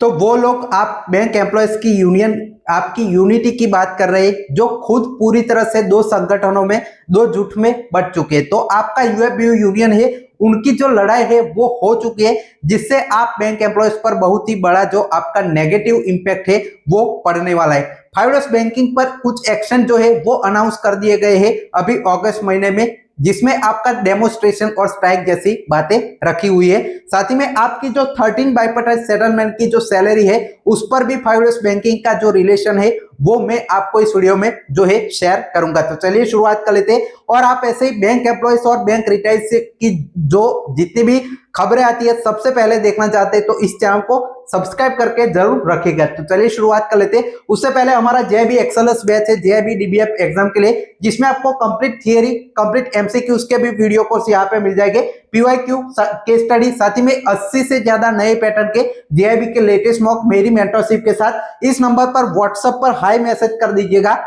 तो वो लोग आप बैंक एम्प्लॉयज की यूनियन आपकी यूनिटी की बात कर रहे हैं जो खुद पूरी तरह से दो संगठनों में दो जुट में बट चुके हैं। तो आपका यूएफबीयू यूनियन है, उनकी जो लड़ाई है वो हो चुकी है, जिससे आप बैंक एम्प्लॉयज पर बहुत ही बड़ा जो आपका नेगेटिव इंपैक्ट है वो पड़ने वाला है। फाइवडस बैंकिंग पर कुछ एक्शन जो है वो अनाउंस कर दिए गए हैं अभी अगस्त महीने में, जिसमें आपका डेमोन्स्ट्रेशन और स्ट्राइक जैसी बातें रखी हुई है। साथ ही में आपकी जो 13 बाइपार्टाइट सेटलमेंट की जो सैलरी है उस पर भी फाइवडस बैंकिंग का जो रिलेशन है वो मैं आपको इस वीडियो में जो है शेयर करूंगा। तो चलिए शुरुआत कर लेते हैं। और आप ऐसे ही बैंक एम्प्लॉयज और बैंक रिटायर्ड की जो जितनी भी खबरें आती है सबसे पहले देखना चाहते हैं तो इस चैनल को सब्सक्राइब करके जरूर रखिएगा। तो चलिए शुरुआत कर लेते हैं। उससे पहले हमारा जेआईबी एक्सएलएस बैच है जेआईबी डीबीएफ एग्जाम के लिए, जिसमें आपको कंप्लीट थियरी कंप्लीट एमसीक्यूज के भी वीडियो कोर्स यहाँ पे मिल जाएंगे, पीवाईक्यू केस स्टडी, साथ ही में 80 से ज्यादा नए पैटर्न के जेआईबी के लेटेस्ट मॉक मेरी मेंटरशिप के साथ। इस नंबर पर व्हाट्सएप पर हाई मैसेज कर दीजिएगा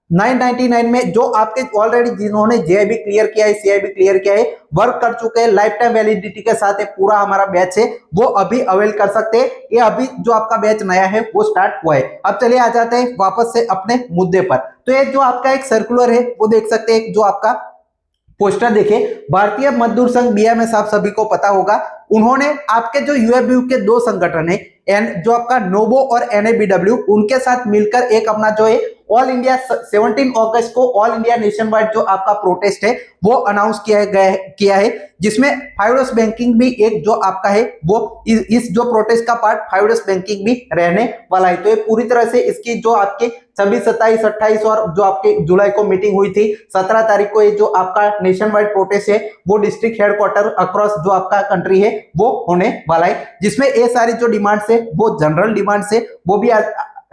999 में, जो आपके ऑलरेडी जिन्होंने जेआईबी क्लियर किया है सीआईबी क्लियर किया है वर्क कर चुके हैं लाइफ टाइम वैलिडिटी के साथ, पूरा हमारा बैच है वो अभी अवेल कर सकते हैं। ये अभी जो आपका बैच नया है वो स्टार्ट हुआ है। अब चलिए आ जाते हैं वापस से अपने मुद्दे पर। तो ये जो आपका एक सर्कुलर है वो देख सकते हैं, जो आपका पोस्टर देखे भारतीय मजदूर संघ बीएमएस आप सभी को पता होगा, उन्होंने आपके जो यूएफबीयू के दो संगठन है जो आपका नोबो और एनएबीडब्ल्यू, उनके साथ मिलकर एक अपना जो है ऑल इंडिया 17 अगस्त को ऑल इंडिया नेशन वाइड जो आपका प्रोटेस्ट है वो अनाउंस किया है, जिसमें फाइवडस बैंकिंग भी एक जो आपका है वो इस जो प्रोटेस्ट का पार्ट फाइवडस बैंकिंग भी रहने वाला है। तो ये पूरी तरह से इसकी जो आपके 26, 27, 28 और जो आपके जुलाई को मीटिंग हुई थी 17 तारीख को, ये जो आपका नेशन वाइड प्रोटेस्ट है वो डिस्ट्रिक्ट हेडक्वार्टर अक्रॉस जो आपका कंट्री है वो होने वाला है, जिसमें ये सारी जो डिमांड्स है वो जनरल डिमांड्स है वो भी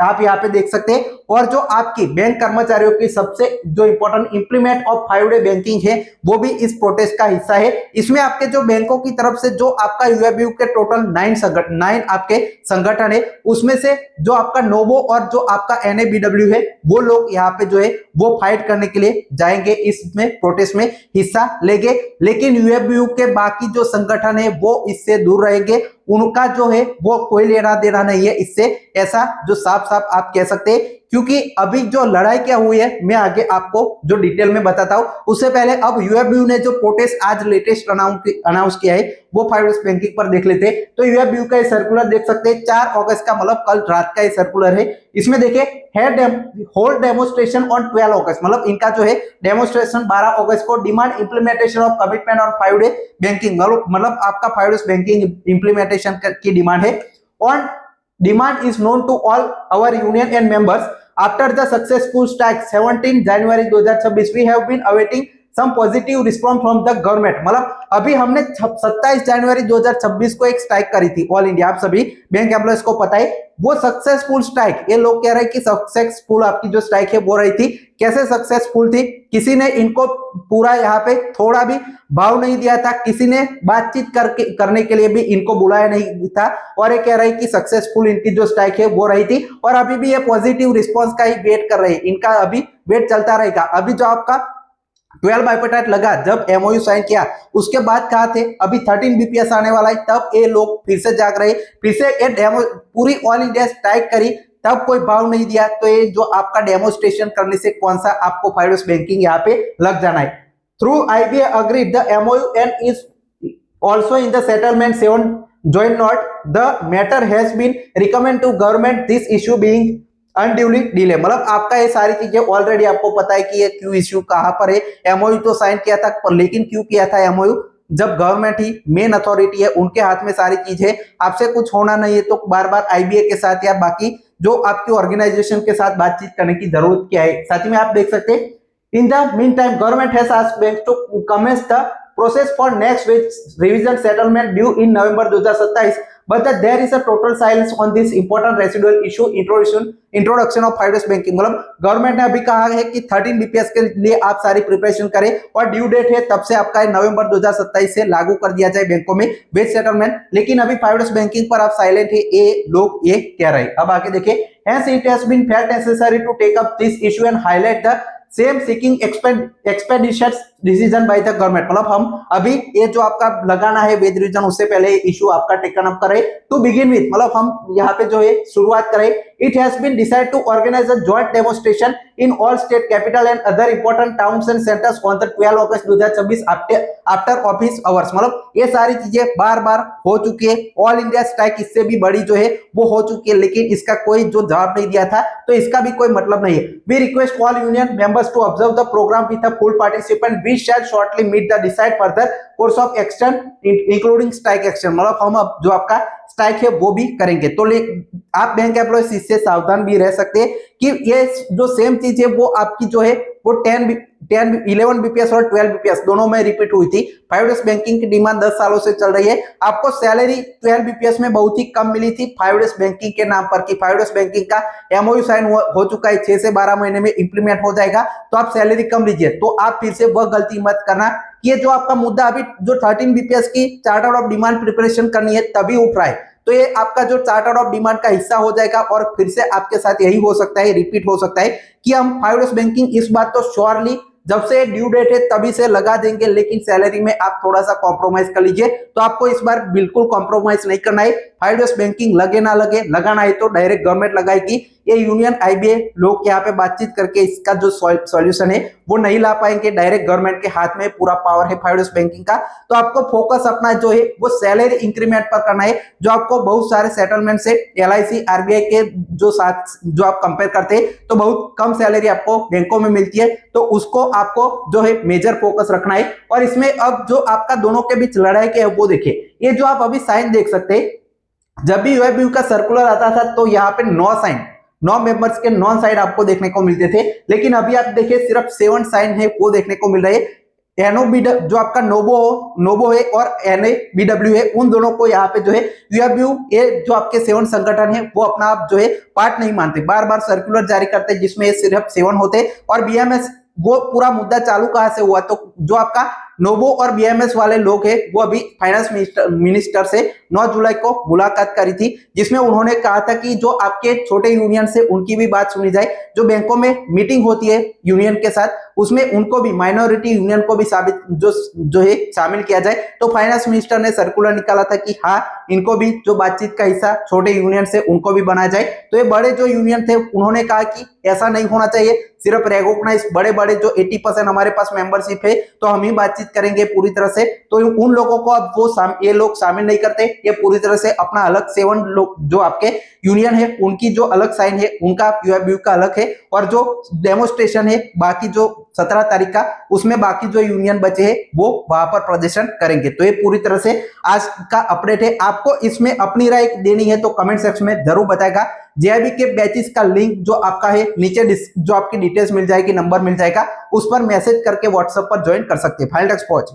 आप यहाँ पे देख सकते हैं। और जो आपकी बैंक कर्मचारियों की सबसे जो इंपॉर्टेंट इंप्लीमेंट ऑफ 5-डे बैंकिंग है वो भी इस प्रोटेस्ट का हिस्सा है। इसमें आपके जो बैंकों की तरफ से जो आपका यूएफबीयू के टोटल 9 आपके संगठन है, उसमें से जो आपका नोबो और जो आपका एनएबीडब्ल्यू है वो लोग यहाँ पे जो है वो फाइट करने के लिए जाएंगे, इसमें प्रोटेस्ट में हिस्सा लेंगे। लेकिन यूएफबीयू के बाकी जो संगठन है वो इससे दूर रहेंगे, उनका जो है वो कोई लेना देना नहीं है इससे, ऐसा जो साफ साफ आप कह सकते हैं। क्योंकि अभी जो लड़ाई क्या हुई है मैं आगे आपको जो डिटेल में बताता हूं, उससे पहले अब यूएफबीयू ने जो प्रोटेस्ट आज लेटेस्ट अनाउंस किया है वो फाइवडस बैंकिंग पर देख लेते हैं। तो यूएफबीयू का ये सर्कुलर देख सकते हैं 4 अगस्त का, मतलब कल रात का ये सर्कुलर है। इसमें देखिए होल्ड डेमोन्स्ट्रेशन ऑन 12 अगस्त, मतलब इनका जो है डेमोन्स्ट्रेशन 12 अगस्त को, demand implementation of commitment on 5-डे बैंकिंग, मतलब आपका फाइवडस बैंकिंग इंप्लीमेंटेशन की डिमांड है। On demand is known to all our union and members after the successful strike 17 January 2026 we have been awaiting some positive response from the government। मतलब अभी हमने 27 जनवरी 2026 को एक स्ट्राइक करी थी ऑल इंडिया, आप सभी बैंक एम्प्लॉयज को पता है वो सक्सेसफुल स्ट्राइक, ये लोग कह रहे हैं कि सक्सेसफुल आपकी जो स्ट्राइक है वो रही थी। कैसे सक्सेसफुल थी, किसी ने इनको पूरा यहाँ पे थोड़ा भी भाव नहीं दिया था, किसी ने बातचीत करने के लिए भी इनको बुलाया नहीं था, और ये कह रहे हैं कि सक्सेसफुल इनकी जो स्ट्राइक है वो रही थी और अभी भी ये पॉजिटिव रिस्पॉन्स का ही वेट कर रहे हैं, इनका अभी वेट चलता रहेगा। अभी जो आपका 12 बाइपार्टाइट लगा, जब एमओयू साइन किया उसके बाद कहा थे अभी 13 बीपीएस आने वाला है, तब ये लोग फिर से जाग रहे, फिर से ये डेमो पूरी ऑल इंडिया स्ट्राइक करी, तब कोई भाव नहीं दिया। तो ये जो आपका डेमोन्स्ट्रेशन करने से कौन सा आपको फाइवडस बैंकिंग यहाँ पे लग जाना है। Through IBA agreed the MOU and is also in the settlement 7 joint note the matter has been recommended to government this issue being unduly delay, मतलब आपका ये सारी चीजें ऑलरेडी आपको पता है कि ये क्यों इश्यू कहां पर है। एमओयू तो साइन किया था, पर लेकिन क्यों किया था एमओयू, जब गवर्नमेंट ही मेन अथॉरिटी है, उनके हाथ में सारी चीज है, आपसे कुछ होना नहीं है तो बार बार आईबीए के साथ या बाकी जो आपकी ऑर्गेनाइजेशन के साथ बातचीत करने की जरूरत क्या है। साथ ही में आप देख सकते हैं in the meantime government has asked bank to commence the process for next revision settlement due in November 2027, but there is a total silence on this important residual issue introduction of 5-डे banking. मतलब government ने अभी कहा है कि 13 BPS के लिए आप सारी प्रिपरेशन करें और ड्यू डेट है तब से आपका नवंबर 2027 से लागू कर दिया जाए बैंकों में वेज सेटलमेंट, लेकिन अभी 5-डे बैंकिंग पर आप साइलेंट है, ये लोग ये कह रहे हैं। अब आगे देखिए, hence it has been felt necessary to take up this issue and highlight the same seeking expeditious decision by the government, मतलब हम अभी ये जो आपका लगाना है वेज रिविजन उससे पहले इशू आपका टेकन अप करें टू बिगिन विथ, मतलब हम यहाँ पे जो है शुरुआत करें। It has been decide to organise a joint demonstration in all state capital and other important towns and centres on the 12 August 2026 after office hours, मतलब ये सारी चीजें बार बार हो चुकी है। ऑल इंडिया स्ट्राइक इससे भी बड़ी जो है वो हो चुकी है, लेकिन इसका कोई जो जवाब नहीं दिया था, तो इसका भी कोई मतलब नहीं है। We request all union members to observe the programme with a full participant, we shall shortly meet the decide further course of action including strike action, मतलब हम अब जो आपका स्ट्राइक है वो भी करेंगे। तो आप बैंक एम्प्लॉयज इससे सावधान भी रह सकते हैं कि ये जो सेम चीज है वो आपकी जो है वो 11 बीपीएस और 12 बीपीएस दोनों में रिपीट हुई थी। 5 डेज बैंकिंग की डिमांड 10 सालों से चल रही है। आपको सैलरी 12 बीपीएस में बहुत ही कम मिली थी 5 डेज बैंकिंग के नाम पर, कि 5 डेज बैंकिंग का एमओयू साइन हो चुका है, 6 से 12 महीने में इंप्लीमेंट हो जाएगा, तो आप सैलरी कम लीजिए। तो आप फिर से वह गलती मत करना। ये जो आपका मुद्दा अभी जो 13 बीपीएस की चार्टर ऑफ डिमांड प्रिपरेशन करनी है तभी उठ रहा है, तो ये आपका जो चार्टर ऑफ डिमांड का हिस्सा हो जाएगा और फिर से आपके साथ यही हो सकता है, रिपीट हो सकता है कि हम 5 डेज बैंकिंग इस बात तो श्योरली जब से ड्यू डेट है तभी से लगा देंगे, लेकिन सैलरी में आप थोड़ा सा कॉम्प्रोमाइज कर लीजिए। तो आपको इस बार बिल्कुल कॉम्प्रोमाइज नहीं करना है। 5 डेज बैंकिंग लगे ना लगे, लगाना है तो डायरेक्ट गवर्नमेंट लगाएगी। ये यूनियन आईबीए लोग यहाँ पे बातचीत करके इसका जो सॉल्यूशन है वो नहीं ला पाएंगे, डायरेक्ट गवर्नमेंट के हाथ में पूरा पावर है 5 डेज बैंकिंग का। तो आपको फोकस अपना जो है वो सैलरी इंक्रीमेंट पर करना है, जो आपको बहुत सारे सेटलमेंट से एलआईसी आरबीआई के जो साथ जो आप कंपेयर करते हैं तो बहुत कम सैलरी आपको बैंकों में मिलती है, तो उसको आपको जो है मेजर फोकस रखना है। और इसमें अब जो आपका दोनों के बीच लड़ाई के है वो देखिए, ये जो आप अभी साइन देख सकते हैं, जब भी यूएबीयू का सर्कुलर आता था तो यहाँ पे 9 मेंबर्स के 9 साइन आपको देखने को मिलते थे, लेकिन अभी आप देखिए सिर्फ 7 साइन है वो देखने को मिल रहे हैं। एनओबी जो आपका नोबो है और एनएबीडब्ल्यू है, उन दोनों को यहाँ पे जो है यूएबीयू ये जो आपके 7 संगठन है वो अपना आप जो है पार्ट नहीं मानते, बार बार सर्कुलर जारी करते हैं जिसमें सिर्फ 7 होते। और बीएमएस वो पूरा मुद्दा चालू कहां से हुआ, तो जो आपका नोबो और बीएमएस वाले लोग हैं वो अभी फाइनेंस मिनिस्टर से 9 जुलाई को मुलाकात करी थी, जिसमें उन्होंने कहा था कि जो आपके छोटे यूनियन से उनकी भी बात सुनी जाए। जो बैंकों में मीटिंग होती है यूनियन के साथ उसमें उनको भी माइनॉरिटी यूनियन को भी जो है शामिल किया जाए। तो फाइनेंस मिनिस्टर ने सर्कुलर निकाला था कि हाँ इनको भी जो बातचीत का हिस्सा छोटे यूनियन से उनको भी बनाया जाए। तो ये बड़े जो यूनियन थे उन्होंने कहा कि ऐसा नहीं होना चाहिए, सिर्फ रेकॉग्नाइज बड़े जो 80% हमारे पास मेंबरशिप है तो हम ही बातचीत करेंगे पूरी तरह से। तो उन लोगों को अब वो ये लोग शामिल नहीं करते, ये पूरी तरह से अपना अलग 7 लोग जो आपके यूनियन है उनकी जो अलग साइन है उनका यूएबीयू का अलग है, और जो डेमोन्स्ट्रेशन है बाकी जो 17 तारीख का उसमें बाकी जो यूनियन बचे हैं वो वहां पर प्रदर्शन करेंगे। तो ये पूरी तरह से आज का अपडेट है। आपको इसमें अपनी राय देनी है तो कमेंट सेक्शन में जरूर बताएगा। जेआईबी के बैचेस का लिंक जो आपका है नीचे जो आपकी डिटेल्स मिल जाएगी, नंबर मिल जाएगा, उस पर मैसेज करके व्हाट्सएप पर ज्वाइन कर सकते हैं। फाइनल टेक्स्ट पहुंच।